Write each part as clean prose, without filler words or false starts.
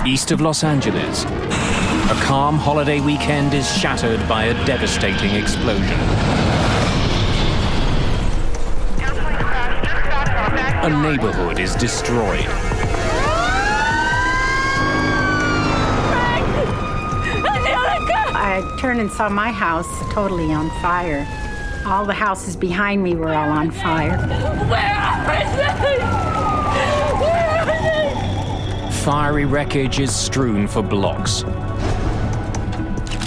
East of Los Angeles, a calm holiday weekend is shattered by a devastating explosion. A neighborhood is destroyed. I turned and saw my house totally on fire. All the houses behind me were all on fire. Where are they? Where are they? Fiery wreckage is strewn for blocks.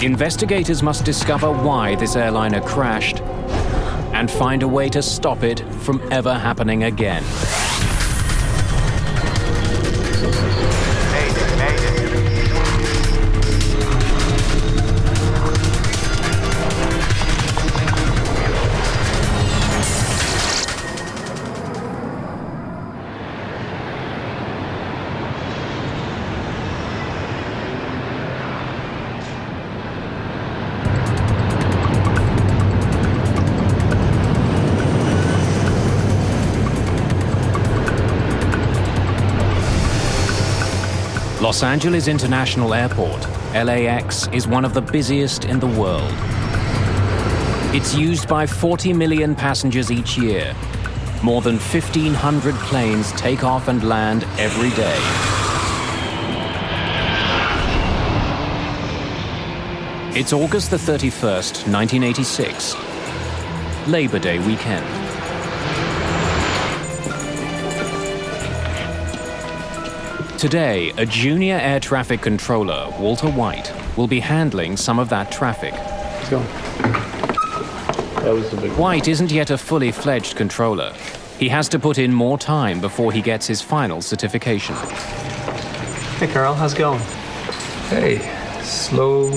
Investigators must discover why this airliner crashed and find a way to stop it from ever happening again. Los Angeles International Airport, LAX, is one of the busiest in the world. It's used by 40 million passengers each year. More than 1,500 planes take off and land every day. It's August the 31st, 1986, Labor Day weekend. Today, a junior air traffic controller, Walter White, will be handling some of that traffic. Let's go. That was the big one. White isn't yet a fully fledged controller. He has to put in more time before he gets his final certification. Hey, Carl, how's it going? Hey, slow.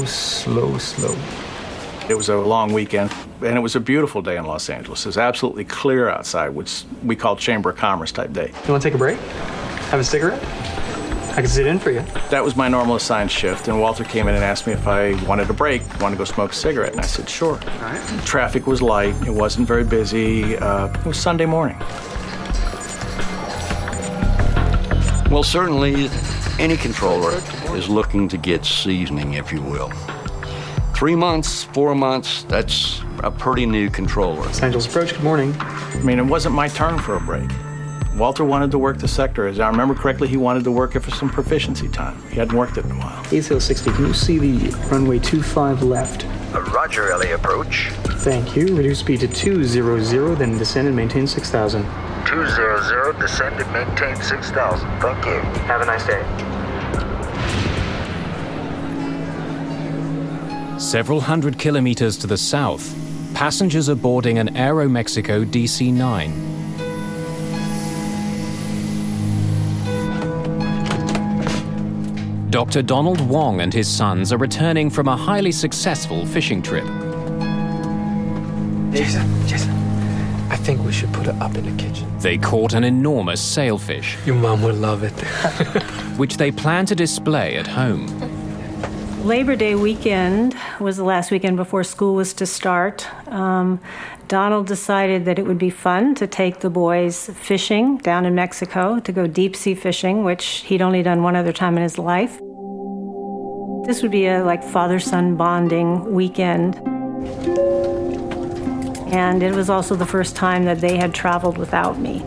It was a long weekend, and it was a beautiful day in Los Angeles. It was absolutely clear outside, which we call Chamber of Commerce type day. You want to take a break? Have a cigarette? I can sit in for you. That was my normal assigned shift, and Walter came in and asked me if I wanted a break, wanted to go smoke a cigarette, and I said, sure. All right. Traffic was light, it wasn't very busy, it was Sunday morning. Well, certainly any controller is looking to get seasoning, if you will. 3 months, 4 months, that's a pretty new controller. Los Angeles approach, good morning. I mean, it wasn't my turn for a break. Walter wanted to work the sector. As I remember correctly, he wanted to work it for some proficiency time. He hadn't worked it in a while. ACL 60, can you see the runway 25 left? Roger, LA approach. Thank you. Reduce speed to 200, then descend and maintain 6,000. 200, descend and maintain 6,000. Thank you. Have a nice day. Several hundred kilometers to the south, passengers are boarding an Aeromexico DC-9. Dr. Donald Wong and his sons are returning from a highly successful fishing trip. Jason, I think we should put it up in the kitchen. They caught an enormous sailfish, Your mom would love it. which they plan to display at home. Labor Day weekend was the last weekend before school was to start. Donald decided that it would be fun to take the boys fishing down in Mexico, to go deep sea fishing, which he'd only done one other time in his life. This would be a father-son bonding weekend. And it was also the first time that they had traveled without me.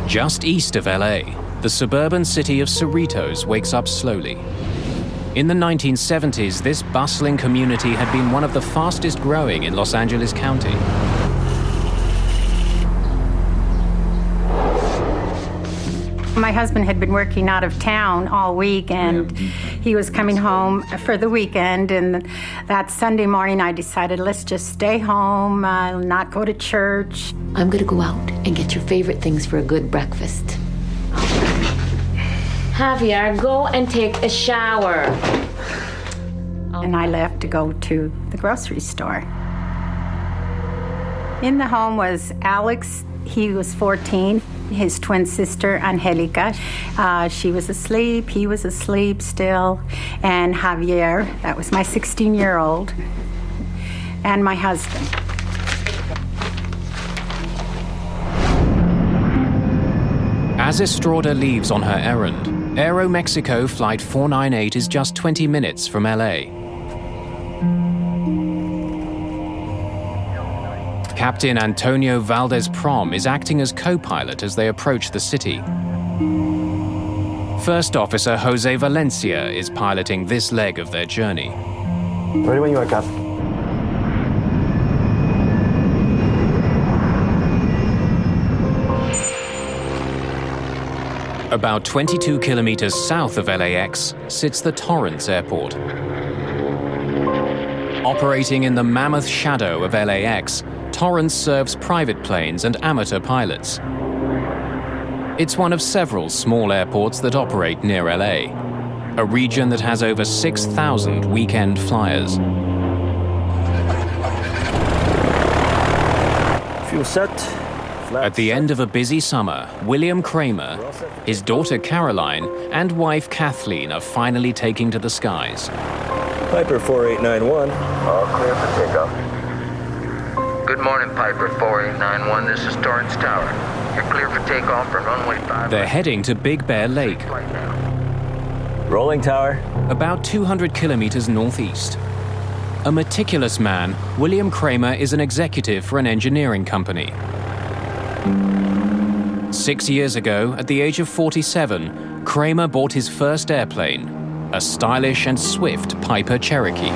Just east of LA, the suburban city of Cerritos wakes up slowly. In the 1970s, this bustling community had been one of the fastest growing in Los Angeles County. My husband had been working out of town all week, and he was coming home for the weekend. And that Sunday morning, I decided, let's just stay home, not go to church. I'm gonna go out and get your favorite things for a good breakfast. Javier, go and take a shower. And I left to go to the grocery store. In the home was Alex. He was 14. His twin sister, Angelica. She was asleep. He was asleep still. And Javier, that was my 16-year-old. And my husband. As Estrada leaves on her errand, Aeromexico Flight 498 is just 20 minutes from LA. Captain Antonio Valdez-Prom is acting as co-pilot as they approach the city. First Officer Jose Valencia is piloting this leg of their journey. Ready when you are, Cap. About 22 kilometers south of LAX sits the Torrance Airport. Operating in the mammoth shadow of LAX, Torrance serves private planes and amateur pilots. It's one of several small airports that operate near LA, a region that has over 6,000 weekend flyers. Fuel set. At the end of a busy summer, William Kramer, his daughter Caroline, and wife Kathleen are finally taking to the skies. Piper 4891. All clear for takeoff. Good morning, Piper 4891. This is Torrance Tower. You're clear for takeoff from runway 5. They're heading to Big Bear Lake, Rolling tower. about 200 kilometers northeast. A meticulous man, William Kramer is an executive for an engineering company. 6 years ago, at the age of 47, Kramer bought his first airplane, a stylish and swift Piper Cherokee.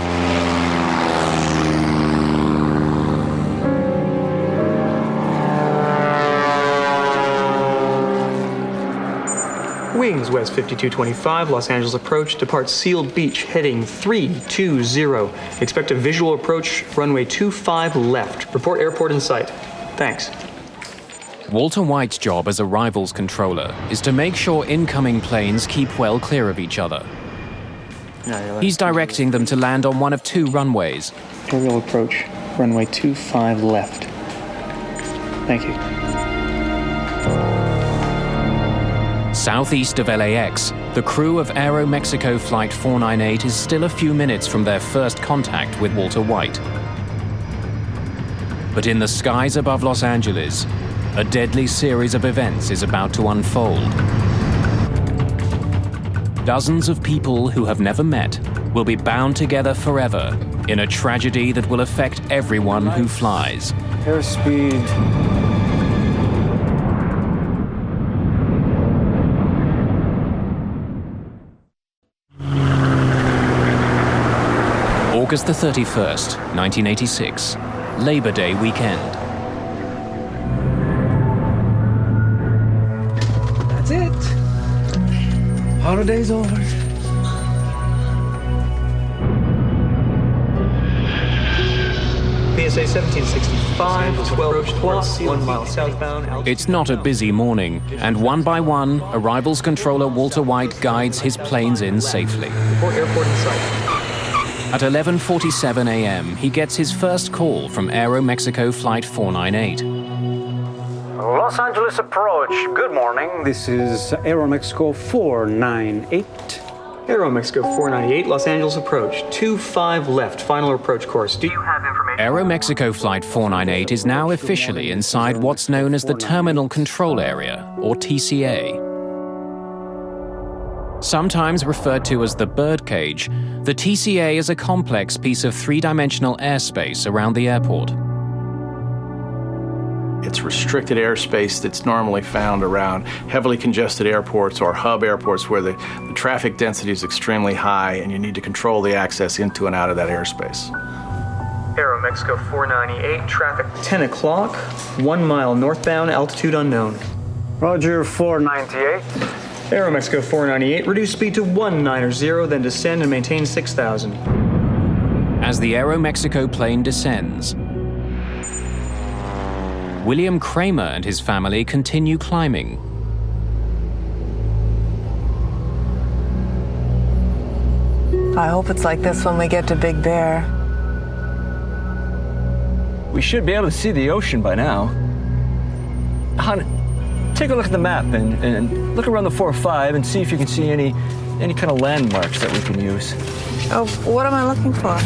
Wings west 5225, Los Angeles approach, depart Sealed Beach, heading 320. Expect a visual approach, runway 25 left. Report airport in sight. Thanks. Walter White's job as arrivals controller is to make sure incoming planes keep well clear of each other. He's directing them to land on one of two runways. Aerial approach, runway 25 left. Thank you. Southeast of LAX, the crew of Aeromexico Flight 498 is still a few minutes from their first contact with Walter White. But in the skies above Los Angeles, a deadly series of events is about to unfold. Dozens of people who have never met will be bound together forever in a tragedy that will affect everyone who flies. Airspeed. August the 31st, 1986, Labor Day weekend. That's it. Holiday's over. PSA 1765, 12 plus, 1 mile southbound. It's not a busy morning, and one by one, arrivals controller Walter White guides his planes in safely. Report airport in sight. At 11:47 a.m., he gets his first call from Aeromexico Flight 498. Los Angeles approach. Good morning. This is Aeromexico 498. Aeromexico 498, Los Angeles approach, 25 left, final approach course. Do you have information? Aeromexico Flight 498 is now officially inside what's known as the Terminal Control Area, or TCA. Sometimes referred to as the birdcage, the TCA is a complex piece of three-dimensional airspace around the airport. It's restricted airspace that's normally found around heavily congested airports or hub airports where the traffic density is extremely high and you need to control the access into and out of that airspace. Aeromexico 498, traffic 10 o'clock, 1 mile northbound, altitude unknown. Roger 498. Aeromexico 498, reduce speed to 190, then descend and maintain 6,000. As the Aeromexico plane descends, William Kramer and his family continue climbing. I hope it's like this when we get to Big Bear. We should be able to see the ocean by now. Hon, take a look at the map and look around the 4-5 and see if you can see any kind of landmarks that we can use. Oh, what am I looking for?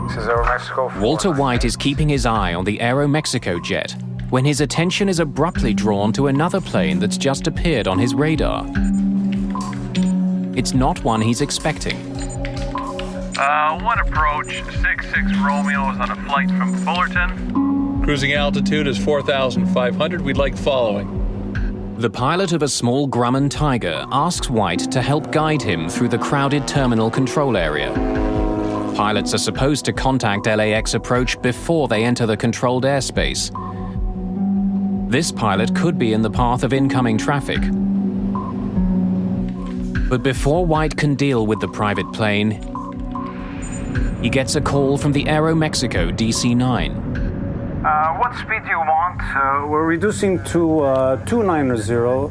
This is Aeromexico. Walter White is keeping his eye on the Aeromexico jet, when his attention is abruptly drawn to another plane that's just appeared on his radar. It's not one he's expecting. One approach, 66 Romeo is on a flight from Fullerton. Cruising altitude is 4,500. We'd like the following. The pilot of a small Grumman Tiger asks White to help guide him through the crowded terminal control area. Pilots are supposed to contact LAX approach before they enter the controlled airspace. This pilot could be in the path of incoming traffic. But before White can deal with the private plane, he gets a call from the Aeromexicon DC-9. What speed do you want? We're reducing to 290.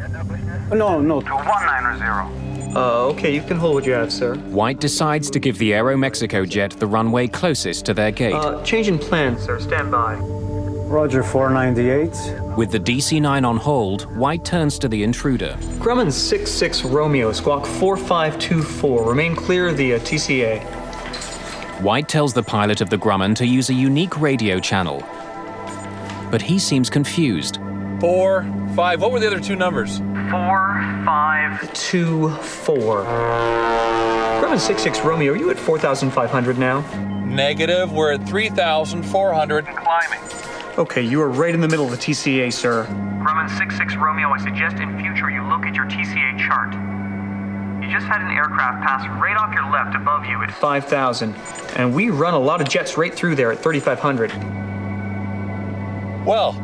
No, to 190. Okay, you can hold what you have, sir. White decides to give the Aeromexicon jet the runway closest to their gate. Change in plan, sir. Stand by. Roger, 498. With the DC-9 on hold, White turns to the intruder. Grumman 66 Romeo, squawk 4524. Remain clear of the TCA. White tells the pilot of the Grumman to use a unique radio channel. But he seems confused. 4, 5, what were the other two numbers? 4524. Grumman 66 Romeo, are you at 4,500 now? Negative, we're at 3,400 and climbing. Okay, you are right in the middle of the TCA, sir. Grumman 66 Romeo, I suggest in future you look at your TCA chart. You just had an aircraft pass right off your left above you at 5,000. And we run a lot of jets right through there at 3,500. Well,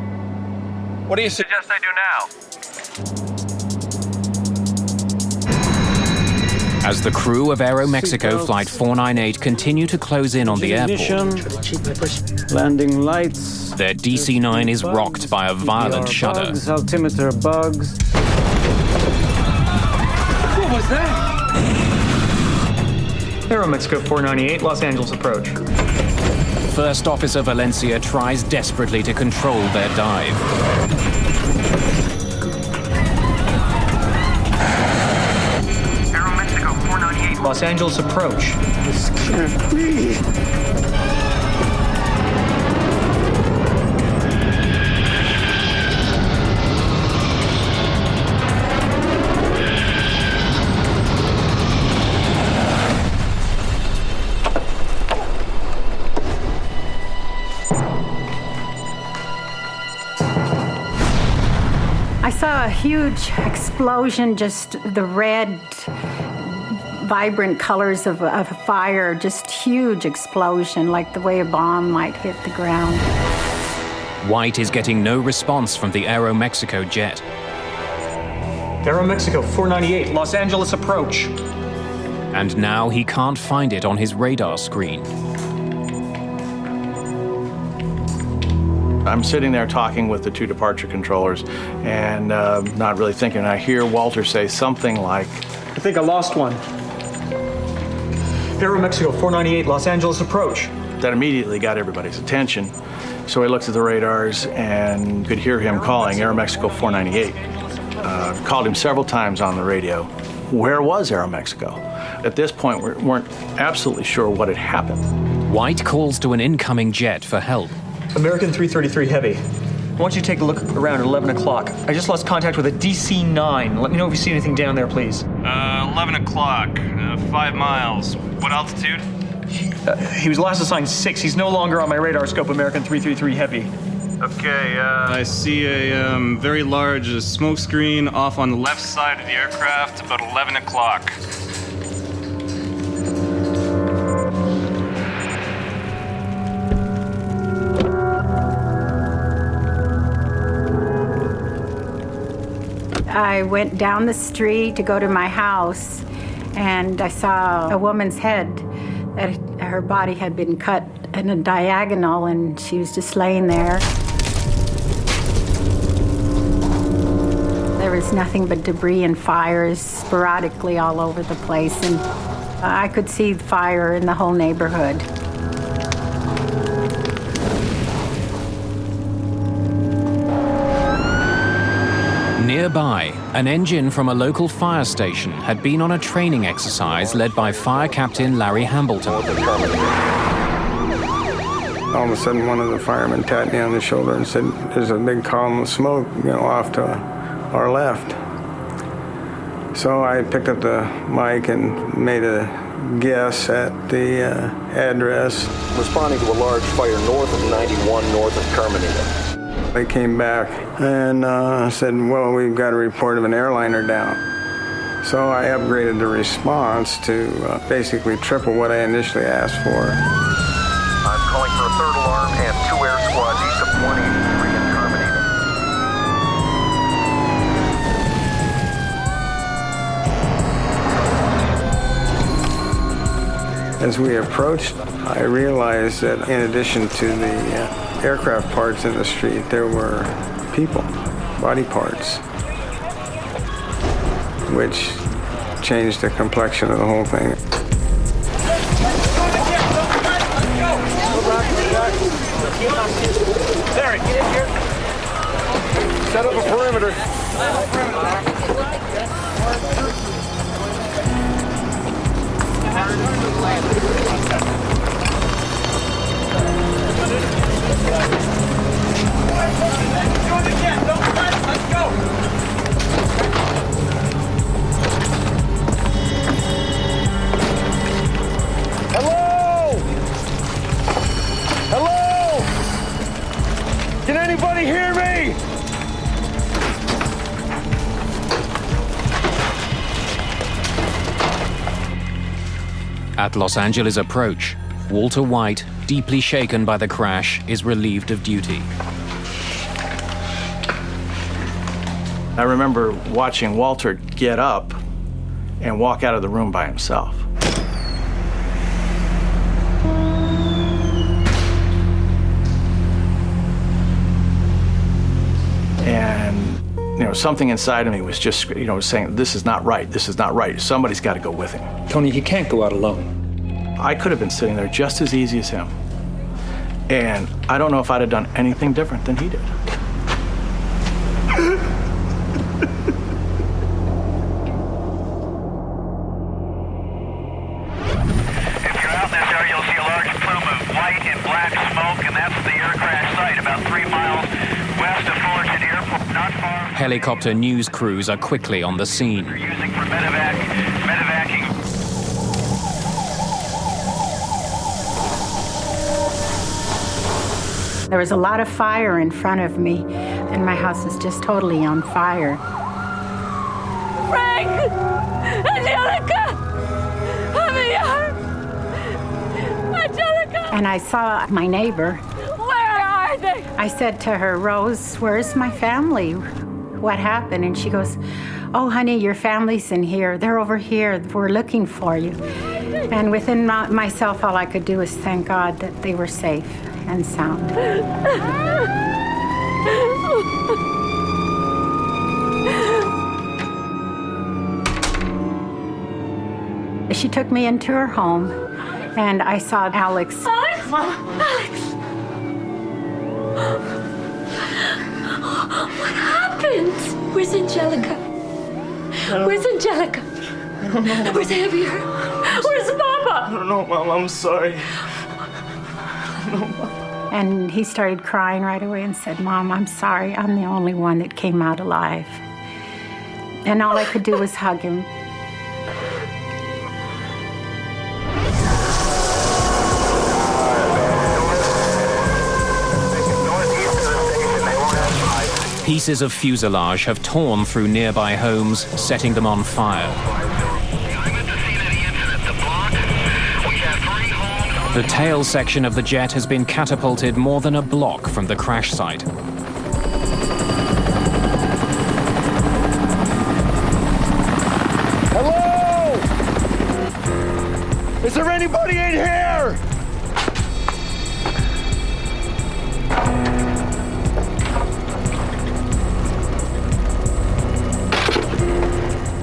what do you suggest I do now? As the crew of Aeromexicon Flight 498 continue to close in on the airport, Landing lights. their DC-9 is rocked by a violent shudder. Bugs, altimeter bugs. What was that? Aeromexicon 498, Los Angeles approach. First Officer Valencia tries desperately to control their dive. Aeromexicon 498, Los Angeles approach. This can't be. I saw a huge explosion, just the red, vibrant colors of a fire, just huge explosion, like the way a bomb might hit the ground. White is getting no response from the Aeromexicon jet. Aeromexicon 498, Los Angeles approach. And now he can't find it on his radar screen. I'm sitting there talking with the two departure controllers and not really thinking. I hear Walter say something like, I think I lost one. Aeromexicon 498, Los Angeles approach. That immediately got everybody's attention. So I looked at the radars and could hear him calling Aeromexicon 498. Called him several times on the radio. Where was Aeromexicon? At this point, we weren't absolutely sure what had happened. White calls to an incoming jet for help. American 333 Heavy. I want you to take a look around at 11 o'clock. I just lost contact with a DC-9. Let me know if you see anything down there, please. 11 o'clock, 5 miles. What altitude? He was last assigned 6. He's no longer on my radar scope, American 333 Heavy. Okay, I see a very large smoke screen off on the left side of the aircraft, about 11 o'clock. I went down the street to go to my house, and I saw a woman's head. That her body had been cut in a diagonal, and she was just laying there. There was nothing but debris and fires sporadically all over the place, and I could see fire in the whole neighborhood. Nearby, an engine from a local fire station had been on a training exercise led by Fire Captain Larry Hambleton. All of a sudden, one of the firemen tapped me on the shoulder and said, "There's a big column of smoke, off to our left." So I picked up the mic and made a guess at the address. Responding to a large fire north of 91, north of Terminator. They came back and said, "Well, we've got a report of an airliner down." So I upgraded the response to basically triple what I initially asked for. I'm calling for a third alarm and 2 air squads east of 183 in Terminator. As we approached, I realized that in addition to the aircraft parts in the street, there were people, body parts, which changed the complexion of the whole thing. Derek, get in here. Set up a perimeter. Let's go. Hello? Hello? Can anybody hear me? At Los Angeles approach, Walter White, deeply shaken by the crash, is relieved of duty. I remember watching Walter get up and walk out of the room by himself. And, something inside of me was just, saying, this is not right, this is not right. Somebody's got to go with him. Tony, he can't go out alone. I could have been sitting there just as easy as him. And I don't know if I'd have done anything different than he did. Helicopter news crews are quickly on the scene. Using for medevacing. There was a lot of fire in front of me, and my house was just totally on fire. Frank! Angelica! Javier! Angelica! And I saw my neighbor. Where are they? I said to her, "Rose, where's my family? What happened?" And she goes, "Oh, honey, your family's in here. They're over here. We're looking for you." And within myself, all I could do was thank God that they were safe and sound. She took me into her home, and I saw Alex. Alex? Alex! What happened? Where's Angelica? Where's Angelica? I don't know. Where's Javier? Where's Papa? I don't know, Mom. I'm sorry. And he started crying right away and said, "Mom, I'm sorry. I'm the only one that came out alive." And all I could do was hug him. Pieces of fuselage have torn through nearby homes, setting them on fire. The tail section of the jet has been catapulted more than a block from the crash site. Hello? Is there anybody in here?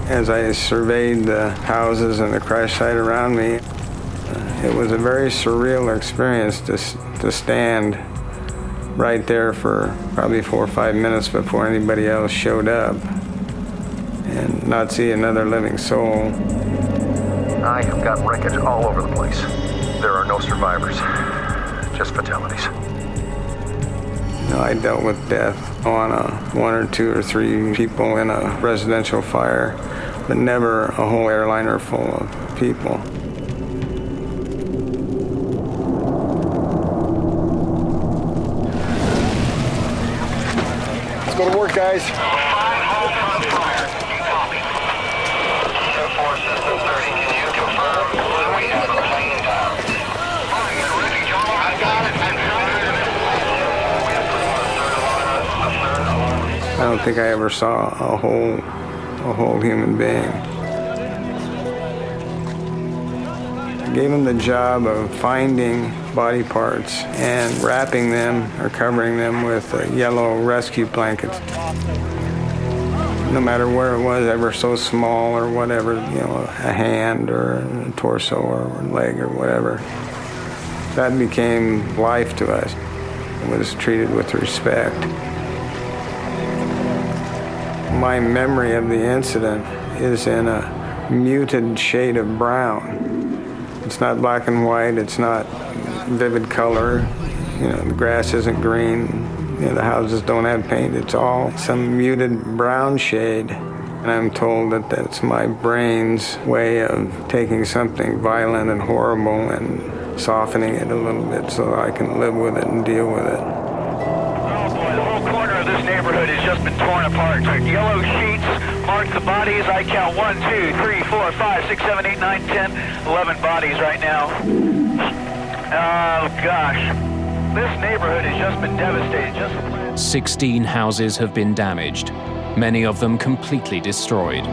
As I surveyed the houses and the crash site around me, it was a very surreal experience to stand right there for probably 4 or 5 minutes before anybody else showed up and not see another living soul. I have got wreckage all over the place. There are no survivors. just fatalities? No, I dealt with death on one or two or three people in a residential fire, but never a whole airliner full of people. Let's go to work, guys. I don't think I ever saw a whole human being. I gave him the job of finding body parts and wrapping them or covering them with yellow rescue blankets. No matter where it was, ever so small or whatever, a hand or a torso or a leg or whatever. That became life to us. It was treated with respect. My memory of the incident is in a muted shade of brown. It's not black and white, it's not vivid color. The grass isn't green, the houses don't have paint. It's all some muted brown shade. And I'm told that that's my brain's way of taking something violent and horrible and softening it a little bit so I can live with it and deal with it. This neighborhood has just been torn apart. Yellow sheets mark the bodies. I count 1, 2, 3, 4, 5, 6, 7, 8, 9, 10, 11 bodies right now. Oh, gosh. This neighborhood has just been devastated. 16 houses have been damaged, many of them completely destroyed.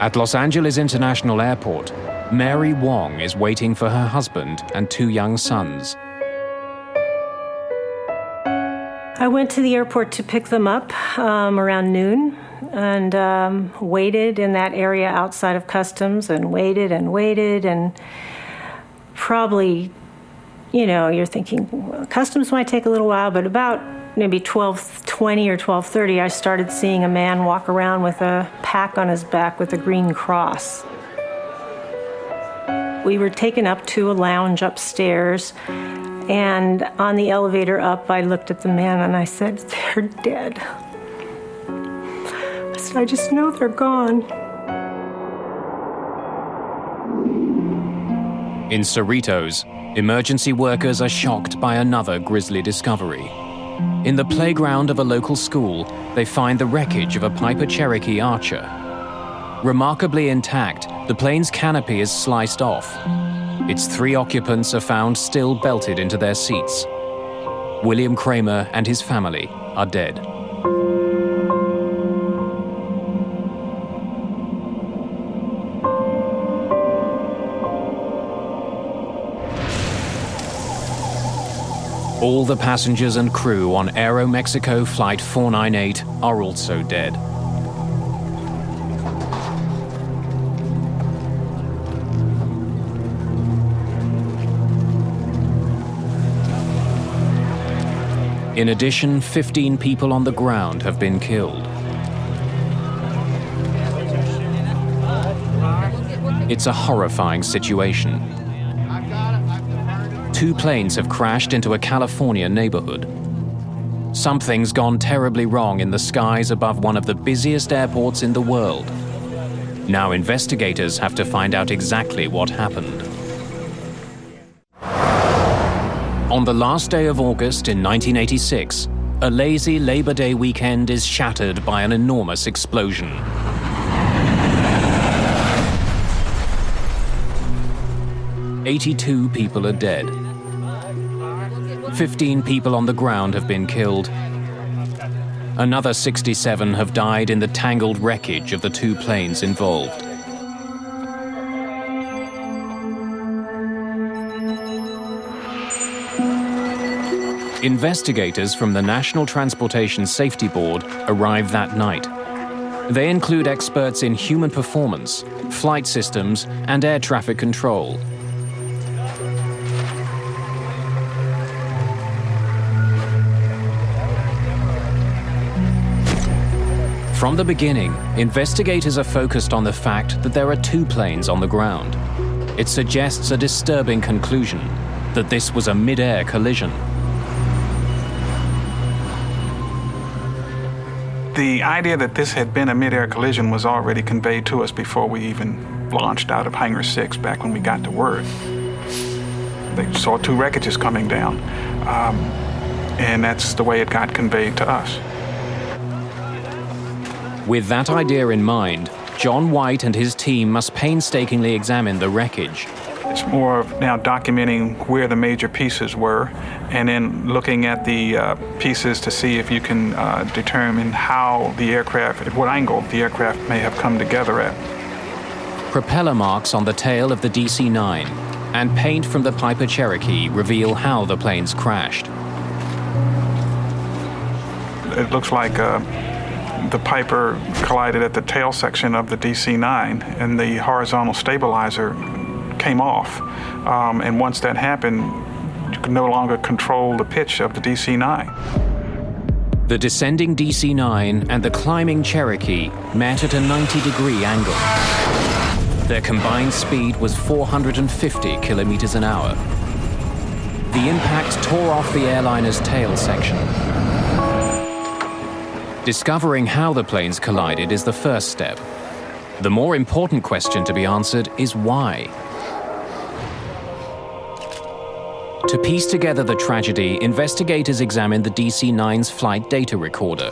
At Los Angeles International Airport, Mary Wong is waiting for her husband and 2 young sons. I went to the airport to pick them up around noon and waited in that area outside of customs and waited and probably, you're thinking, well, customs might take a little while, but about maybe 12:20 or 12:30, I started seeing a man walk around with a pack on his back with a green cross. We were taken up to a lounge upstairs, and on the elevator up, I looked at the man and I said, "They're dead." I said, "I just know they're gone." In Cerritos, emergency workers are shocked by another grisly discovery. In the playground of a local school, they find the wreckage of a Piper Cherokee Archer. Remarkably intact, the plane's canopy is sliced off. Its 3 occupants are found still belted into their seats. William Kramer and his family are dead. All the passengers and crew on Aeromexico Flight 498 are also dead. In addition, 15 people on the ground have been killed. It's a horrifying situation. 2 planes have crashed into a California neighborhood. Something's gone terribly wrong in the skies above one of the busiest airports in the world. Now investigators have to find out exactly what happened. On the last day of August in 1986, a lazy Labor Day weekend is shattered by an enormous explosion. "82 people are dead. 15 people on the ground have been killed. Another 67 have died in the tangled wreckage of the 2 planes involved. Investigators from the National Transportation Safety Board arrive that night. They include experts in human performance, flight systems, and air traffic control. From the beginning, investigators are focused on the fact that there are two planes on the ground. It suggests a disturbing conclusion, that this was a mid-air collision. The idea that this had been a mid-air collision was already conveyed to us before we even launched out of Hangar 6 back when we got to Worth. They saw two wreckages coming down, and that's the way it got conveyed to us. With that idea in mind, John White and his team must painstakingly examine the wreckage. It's more of now documenting where the major pieces were and then looking at the pieces to see if you can determine how the aircraft, at what angle the aircraft may have come together at. Propeller marks on the tail of the DC-9 and paint from the Piper Cherokee reveal how the planes crashed. It looks like the Piper collided at the tail section of the DC-9 and the horizontal stabilizer came off. And once that happened, you could no longer control the pitch of the DC-9. The descending DC-9 and the climbing Cherokee met at a 90-degree angle. Their combined speed was 450 kilometers an hour. The impact tore off the airliner's tail section. Discovering how the planes collided is the first step. The more important question to be answered is why. To piece together the tragedy, investigators examine the DC-9's flight data recorder.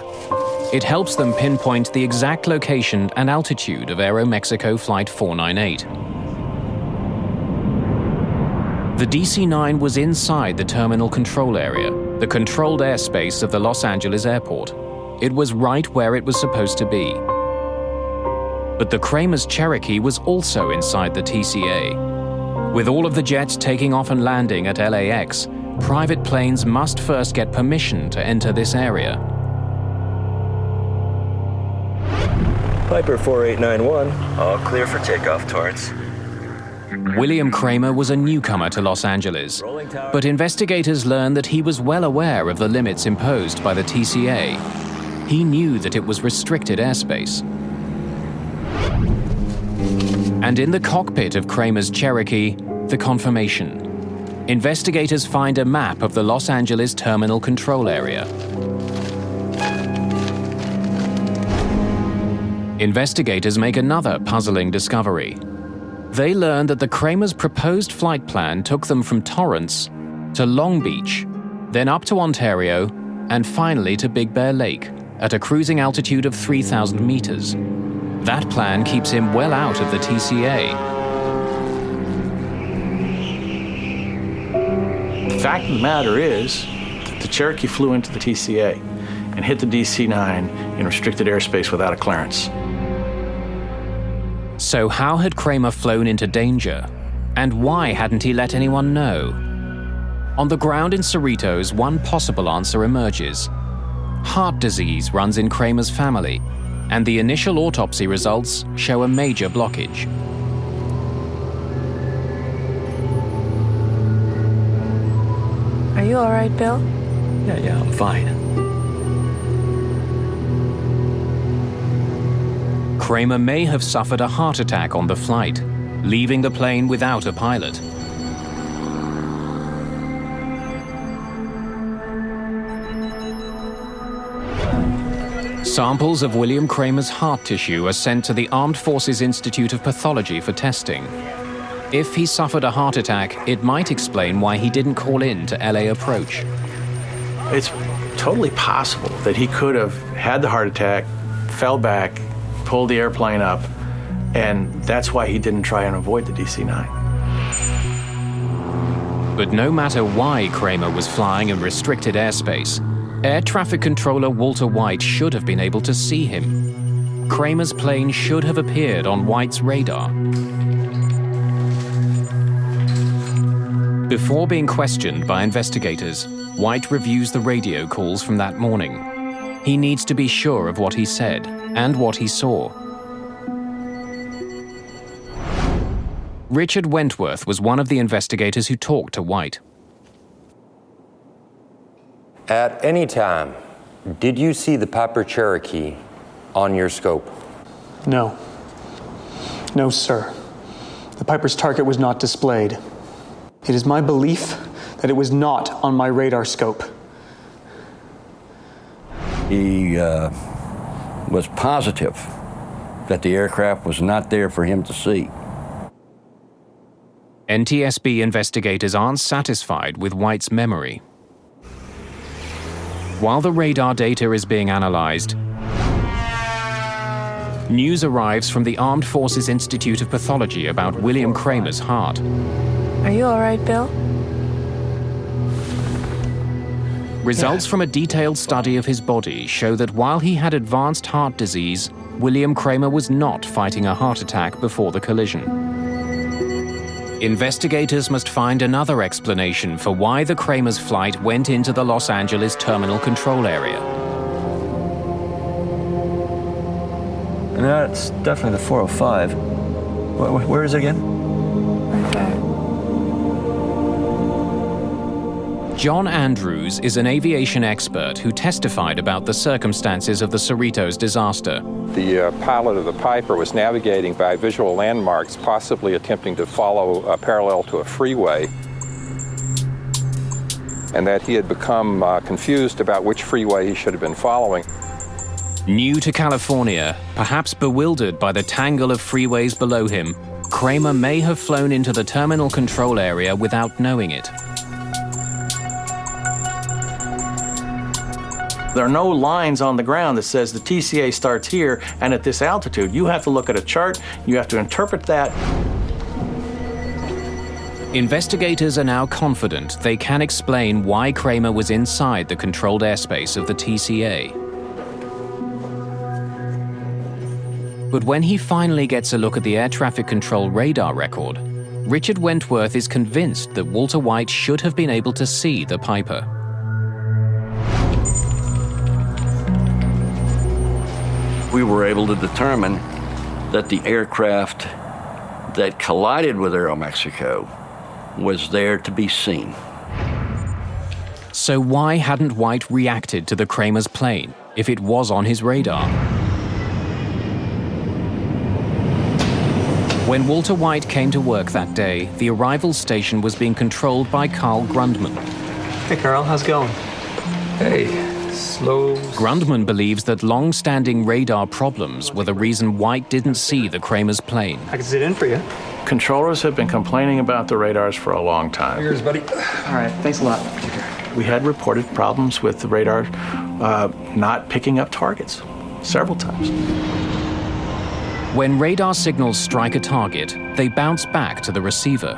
It helps them pinpoint the exact location and altitude of Aeromexico Flight 498. The DC-9 was inside the terminal control area, the controlled airspace of the Los Angeles airport. It was right where it was supposed to be. But the Kramer's Cherokee was also inside the TCA. With all of the jets taking off and landing at LAX, private planes must first get permission to enter this area. Piper 4891, all clear for takeoff, Torrance. William Kramer was a newcomer to Los Angeles, but investigators learned that he was well aware of the limits imposed by the TCA. He knew that it was restricted airspace. And in the cockpit of Kramer's Cherokee, the confirmation. Investigators find a map of the Los Angeles terminal control area. Investigators make another puzzling discovery. They learn that the Kramer's proposed flight plan took them from Torrance to Long Beach, then up to Ontario, and finally to Big Bear Lake, at a cruising altitude of 3,000 meters. That plan keeps him well out of the TCA. The fact of the matter is that the Cherokee flew into the TCA and hit the DC-9 in restricted airspace without a clearance. So how had Kramer flown into danger? And why hadn't he let anyone know? On the ground in Cerritos, one possible answer emerges. Heart disease runs in Kramer's family, and the initial autopsy results show a major blockage. Are you all right, Bill? Yeah, I'm fine. Kramer may have suffered a heart attack on the flight, leaving the plane without a pilot. Samples of William Kramer's heart tissue are sent to the Armed Forces Institute of Pathology for testing. If he suffered a heart attack, it might explain why he didn't call in to LA approach. It's totally possible that he could have had the heart attack, fell back, pulled the airplane up, and that's why he didn't try and avoid the DC-9. But no matter why Kramer was flying in restricted airspace, Air Traffic Controller Walter White should have been able to see him. Kramer's plane should have appeared on White's radar. Before being questioned by investigators, White reviews the radio calls from that morning. He needs to be sure of what he said and what he saw. Richard Wentworth was one of the investigators who talked to White. At any time, did you see the Piper Cherokee on your scope? No. No, sir. The Piper's target was not displayed. It is my belief that it was not on my radar scope. He was positive that the aircraft was not there for him to see. NTSB investigators aren't satisfied with White's memory. While the radar data is being analyzed, news arrives from the Armed Forces Institute of Pathology about William Kramer's heart. Are you all right, Bill? Results from a detailed study of his body show that while he had advanced heart disease, William Kramer was not fighting a heart attack before the collision. Investigators must find another explanation for why the Kramer's flight went into the Los Angeles terminal control area. And that's definitely the 405. Where is it again? Right there. John Andrews is an aviation expert who testified about the circumstances of the Cerritos disaster. The pilot of the Piper was navigating by visual landmarks, possibly attempting to follow parallel to a freeway, and that he had become confused about which freeway he should have been following. New to California, perhaps bewildered by the tangle of freeways below him, Kramer may have flown into the terminal control area without knowing it. There are no lines on the ground that says the TCA starts here and at this altitude. You have to look at a chart, you have to interpret that. Investigators are now confident they can explain why Kramer was inside the controlled airspace of the TCA. But when he finally gets a look at the air traffic control radar record, Richard Wentworth is convinced that Walter White should have been able to see the Piper. We were able to determine that the aircraft that collided with Aeromexico was there to be seen. So why hadn't White reacted to the Kramer's plane if it was on his radar? When Walter White came to work that day, the arrival station was being controlled by Carl Grundman. Hey, Carl, how's it going? Hey. Slow. Grundman believes that long-standing radar problems were the reason White didn't see the Kramer's plane. I can sit in for you. Controllers have been complaining about the radars for a long time. Yours, buddy. All right, thanks a lot. We had reported problems with the radar not picking up targets several times. When radar signals strike a target, they bounce back to the receiver.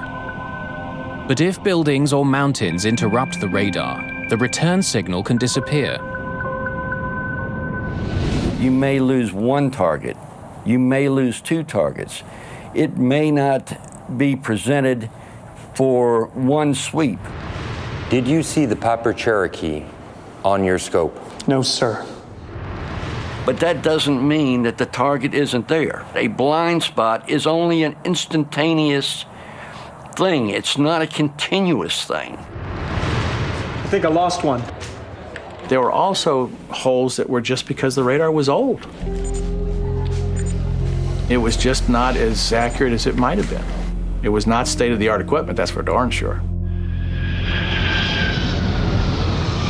But if buildings or mountains interrupt the radar, the return signal can disappear. You may lose one target. You may lose two targets. It may not be presented for one sweep. Did you see the Piper Cherokee on your scope? No, sir. But that doesn't mean that the target isn't there. A blind spot is only an instantaneous thing. It's not a continuous thing. I think I lost one. There were also holes that were just because the radar was old. It was just not as accurate as it might have been. It was not state-of-the-art equipment, that's for darn sure.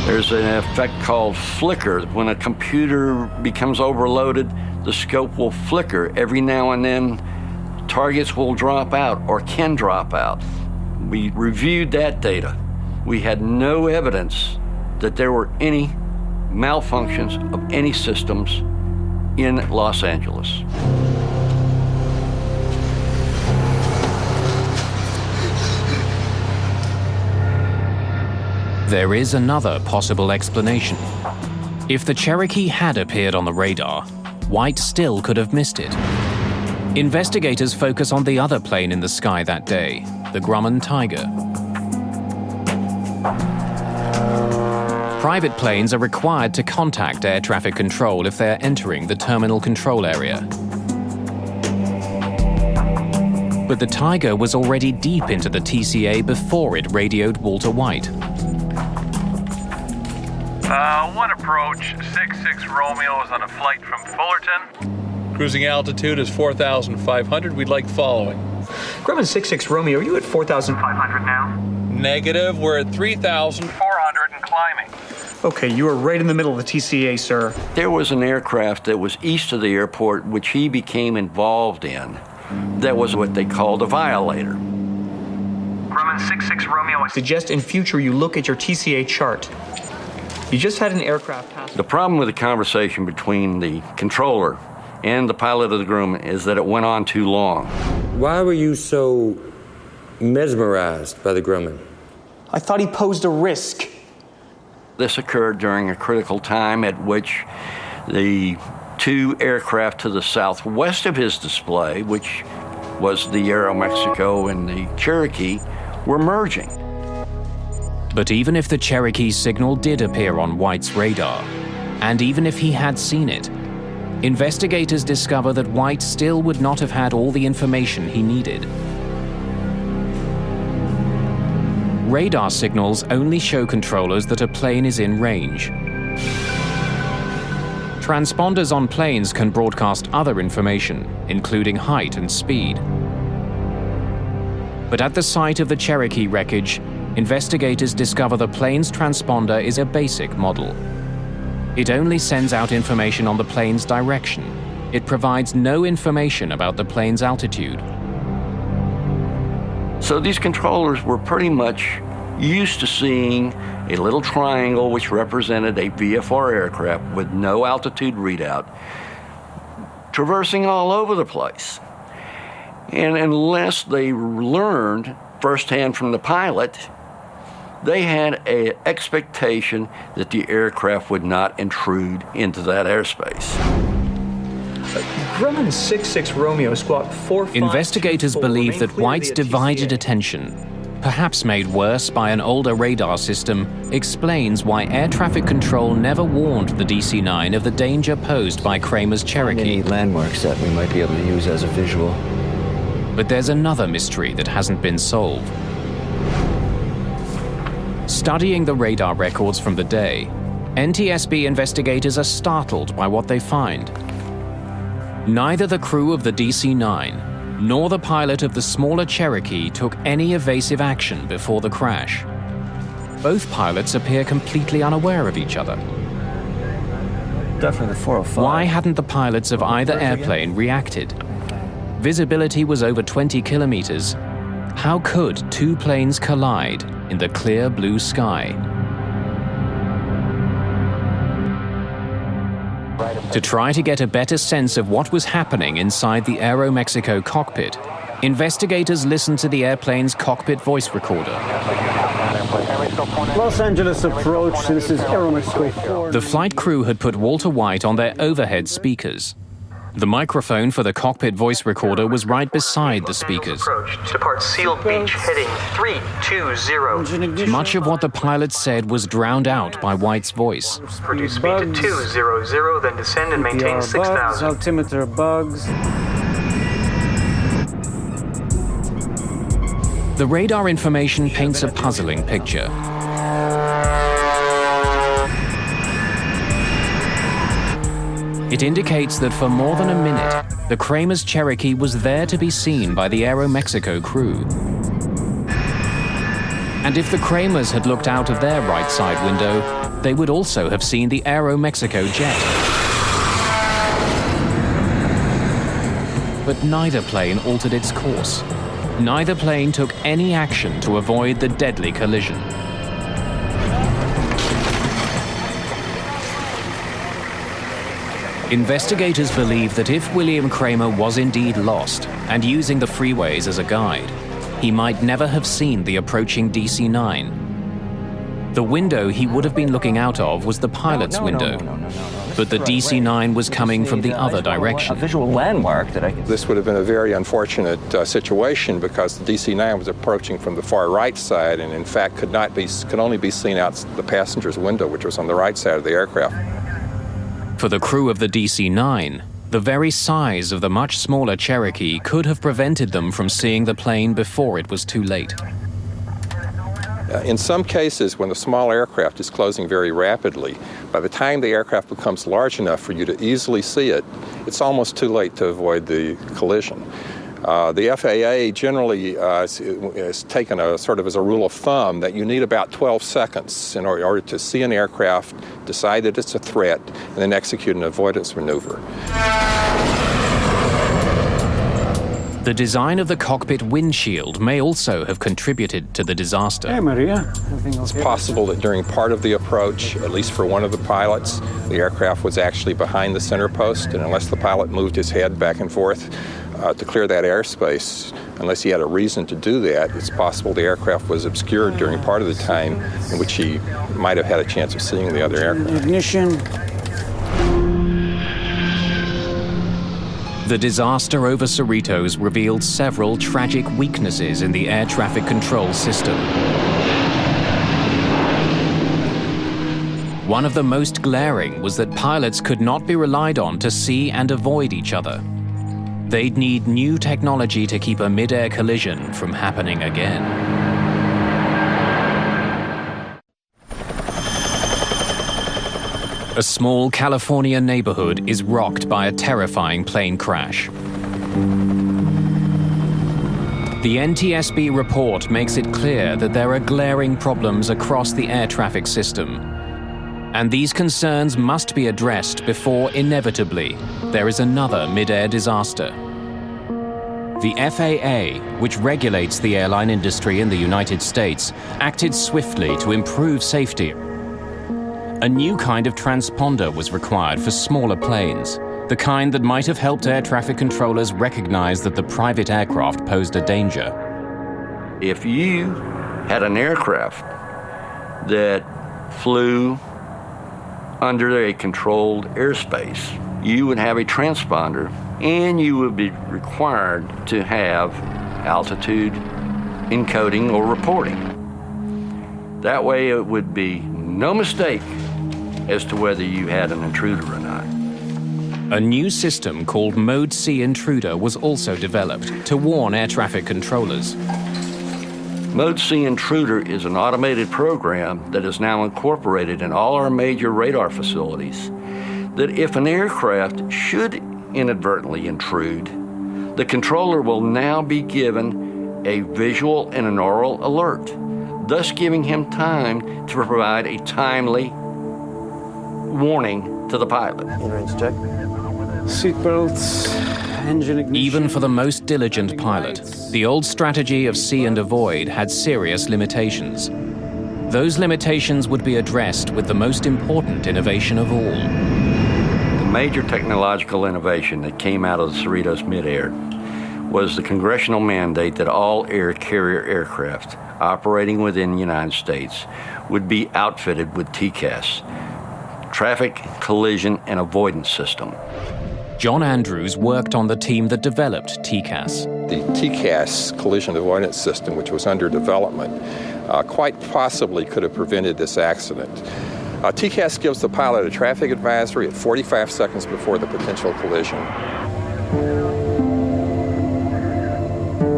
There's an effect called flicker. When a computer becomes overloaded, the scope will flicker. Every now and then, targets will drop out or can drop out. We reviewed that data. We had no evidence that there were any malfunctions of any systems in Los Angeles. There is another possible explanation. If the Cherokee had appeared on the radar, White still could have missed it. Investigators focus on the other plane in the sky that day, the Grumman Tiger. Private planes are required to contact air traffic control if they're entering the terminal control area. But the Tiger was already deep into the TCA before it radioed Walter White. One approach, 66 Romeo is on a flight from Fullerton. Cruising altitude is 4,500. We'd like following. Grumman 66 Romeo, are you at 4,500 now? Negative, we're at 3,400 and climbing. Okay, you are right in the middle of the TCA, sir. There was an aircraft that was east of the airport which he became involved in. That was what they called a violator. Grumman 66 Romeo, I suggest in future you look at your TCA chart. You just had an aircraft pass. The problem with the conversation between the controller and the pilot of the Grumman is that it went on too long. Why were you so mesmerized by the Grumman? I thought he posed a risk. This occurred during a critical time at which the two aircraft to the southwest of his display, which was the Aeromexico and the Cherokee, were merging. But even if the Cherokee's signal did appear on White's radar, and even if he had seen it, investigators discover that White still would not have had all the information he needed. Radar signals only show controllers that a plane is in range. Transponders on planes can broadcast other information, including height and speed. But at the site of the Cherokee wreckage, investigators discover the plane's transponder is a basic model. It only sends out information on the plane's direction. It provides no information about the plane's altitude. So these controllers were pretty much used to seeing a little triangle which represented a VFR aircraft with no altitude readout, traversing all over the place. And unless they learned firsthand from the pilot, they had an expectation that the aircraft would not intrude into that airspace. Grumman 66 Romeo squawk 4524. Investigators believe that White's divided attention, perhaps made worse by an older radar system, explains why air traffic control never warned the DC-9 of the danger posed by Kramer's Cherokee. Any landmarks that we might be able to use as a visual. But there's another mystery that hasn't been solved. Studying the radar records from the day, NTSB investigators are startled by what they find. Neither the crew of the DC-9 nor the pilot of the smaller Cherokee took any evasive action before the crash. Both pilots appear completely unaware of each other. Definitely the 405. Why hadn't the pilots of either airplane reacted? Visibility was over 20 kilometers. How could two planes collide in the clear blue sky? To try to get a better sense of what was happening inside the Aeromexico cockpit, investigators listened to the airplane's cockpit voice recorder. Los Angeles approach, this is Aeromexico 4. The flight crew had put Walter White on their overhead speakers. The microphone for the cockpit voice recorder was right beside the speakers. Depart Sealed Beach, heading 320. Much of what the pilot said was drowned out by White's voice. Reduce speed to 200, then descend and maintain 6,000. Altimeter bugs. The radar information paints a puzzling picture. It indicates that for more than a minute, the Kramer's Cherokee was there to be seen by the Aeromexico crew. And if the Kramers had looked out of their right side window, they would also have seen the Aeromexico jet. But neither plane altered its course. Neither plane took any action to avoid the deadly collision. Investigators believe that if William Kramer was indeed lost and using the freeways as a guide, he might never have seen the approaching DC-9. The window he would have been looking out of was the pilot's window, but the DC-9 was coming from the other direction. A visual landmark that I can... This would have been a very unfortunate situation because the DC-9 was approaching from the far right side and in fact could only be seen out the passenger's window, which was on the right side of the aircraft. For the crew of the DC-9, the very size of the much smaller Cherokee could have prevented them from seeing the plane before it was too late. In some cases, when a small aircraft is closing very rapidly, by the time the aircraft becomes large enough for you to easily see it, it's almost too late to avoid the collision. The FAA generally has taken a sort of as a rule of thumb that you need about 12 seconds in order to see an aircraft, decide that it's a threat, and then execute an avoidance maneuver. The design of the cockpit windshield may also have contributed to the disaster. Hey, Maria. It's possible that during part of the approach, at least for one of the pilots, the aircraft was actually behind the center post, and unless the pilot moved his head back and forth to clear that airspace, unless he had a reason to do that, it's possible the aircraft was obscured during part of the time in which he might have had a chance of seeing the other aircraft. Ignition. The disaster over Cerritos revealed several tragic weaknesses in the air traffic control system. One of the most glaring was that pilots could not be relied on to see and avoid each other. They'd need new technology to keep a mid-air collision from happening again. A small California neighborhood is rocked by a terrifying plane crash. The NTSB report makes it clear that there are glaring problems across the air traffic system. And these concerns must be addressed before, inevitably, there is another mid-air disaster. The FAA, which regulates the airline industry in the United States, acted swiftly to improve safety. A new kind of transponder was required for smaller planes, the kind that might have helped air traffic controllers recognize that the private aircraft posed a danger. If you had an aircraft that flew under a controlled airspace, you would have a transponder and you would be required to have altitude encoding or reporting. That way it would be no mistake as to whether you had an intruder or not. A new system called Mode C Intruder was also developed to warn air traffic controllers. Mode C Intruder is an automated program that is now incorporated in all our major radar facilities, that if an aircraft should inadvertently intrude, the controller will now be given a visual and an oral alert, thus giving him time to provide a timely warning to the pilot. Check. Seatbelts, engine ignition. Even for the most diligent pilot, the old strategy of see and avoid had serious limitations. Those limitations would be addressed with the most important innovation of all. The major technological innovation that came out of the Cerritos midair was the congressional mandate that all air carrier aircraft operating within the United States would be outfitted with TCAS, Traffic Collision and Avoidance System. John Andrews worked on the team that developed TCAS. The TCAS collision avoidance system, which was under development, quite possibly could have prevented this accident. TCAS gives the pilot a traffic advisory at 45 seconds before the potential collision.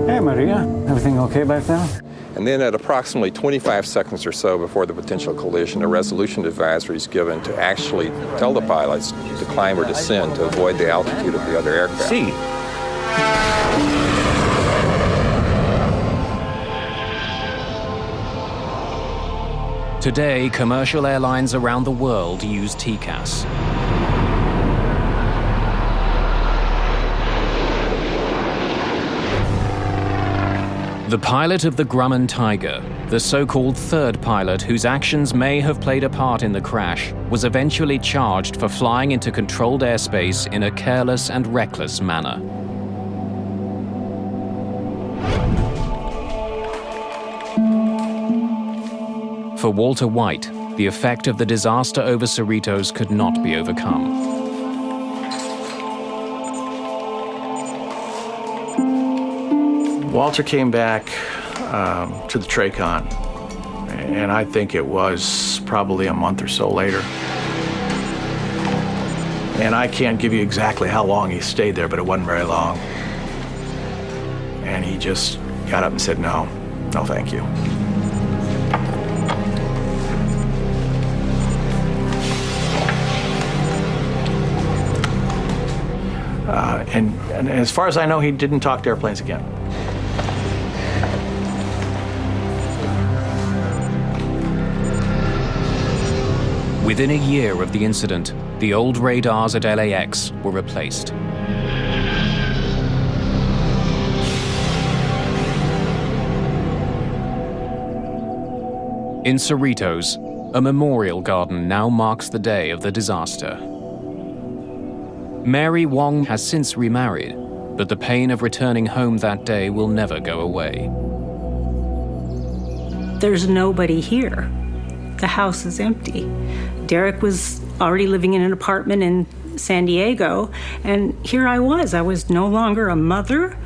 Hey, Maria. Everything okay back there? And then at approximately 25 seconds or so before the potential collision, a resolution advisory is given to actually tell the pilots to climb or descend to avoid the altitude of the other aircraft. See. Today, commercial airlines around the world use TCAS. The pilot of the Grumman Tiger, the so-called third pilot whose actions may have played a part in the crash, was eventually charged for flying into controlled airspace in a careless and reckless manner. For Walter White, the effect of the disaster over Cerritos could not be overcome. Walter came back to the TRACON, and I think it was probably a month or so later. And I can't give you exactly how long he stayed there, but it wasn't very long. And he just got up and said, no, thank you. And as far as I know, he didn't talk to airplanes again. Within a year of the incident, the old radars at LAX were replaced. In Cerritos, a memorial garden now marks the day of the disaster. Mary Wong has since remarried, but the pain of returning home that day will never go away. There's nobody here. The house is empty. Derek was already living in an apartment in San Diego, and here I was no longer a mother,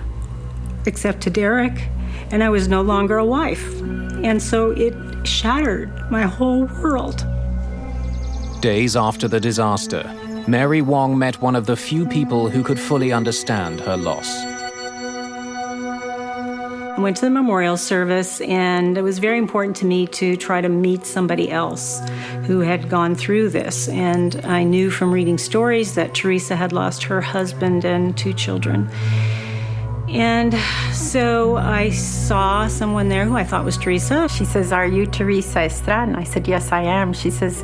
except to Derek, and I was no longer a wife. And so it shattered my whole world. Days after the disaster, Mary Wong met one of the few people who could fully understand her loss. I went to the memorial service, and it was very important to me to try to meet somebody else who had gone through this. And I knew from reading stories that Teresa had lost her husband and 2 children. And so I saw someone there who I thought was Teresa. She says, "Are you Teresa Estrada?" And I said, "Yes, I am." She says,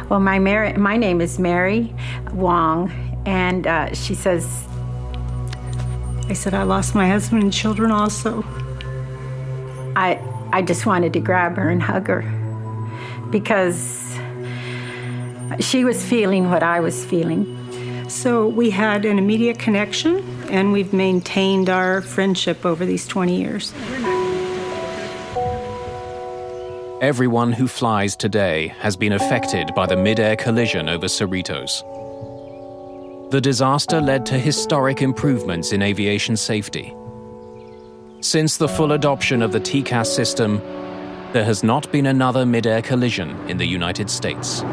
"Well, my name is Mary Wong." And she says, I said, "I lost my husband and children also." I just wanted to grab her and hug her because she was feeling what I was feeling. So we had an immediate connection, and we've maintained our friendship over these 20 years. Everyone who flies today has been affected by the mid-air collision over Cerritos. The disaster led to historic improvements in aviation safety. Since the full adoption of the TCAS system, there has not been another mid-air collision in the United States.